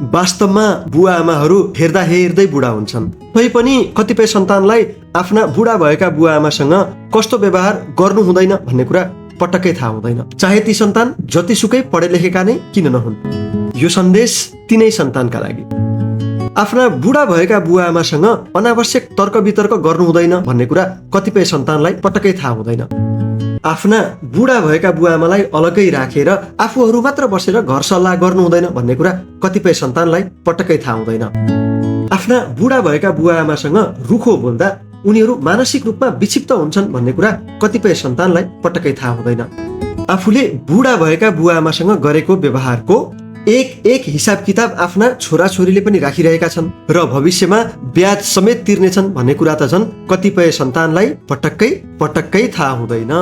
वास्तवमा बुवा आमाहरू हेर्दा हेर्दै बुढा हुन्छन्। तैपनि कतिपय सन्तानलाई आफ्ना बुढा भएका बुवा आमासँग कस्तो व्यवहार गर्नु हुँदैन भन्ने कुरा पटक्कै थाहा हुँदैन, चाहे ती सन्तान जतिसुकै पढे लेखेका नै किन नहुन्। यो सन्देश तिनै सन्तानका लागि। आफ्ना बुढा भएका बुवा आमासँग अनावश्यक तर्क वितर्क गर्नु हुँदैन भन्ने कुरा कतिपय सन्तानलाई पटक्कै थाहा हुँदैन। आफ्ना बुढा भएका बुवा आमालाई अलग्गै राखेर आफूहरू मात्र बसेर घर सल्लाह गर्नु हुँदैन भन्ने कुरा कतिपय सन्तानलाई पटक्कै थाहा हुँदैन। आफ्ना बुढा भएका बुवा आमासँग रुखो बोल्दा उनीहरू मानसिक रूपमा विक्षिप्त हुन्छन् भन्ने कुरा कतिपय सन्तानलाई पटक्कै थाहा हुँदैन। आफूले बुढा भएका बुवा आमासँग गरेको व्यवहारको एक हिसाब किताब आफ्ना छोराछोरीले पनि राखिरहेका छन् र भविष्यमा ब्याज समेत तिर्नेछन् भन्ने कुरा त झन् कतिपय सन्तानलाई पटक्कै थाहा हुँदैन।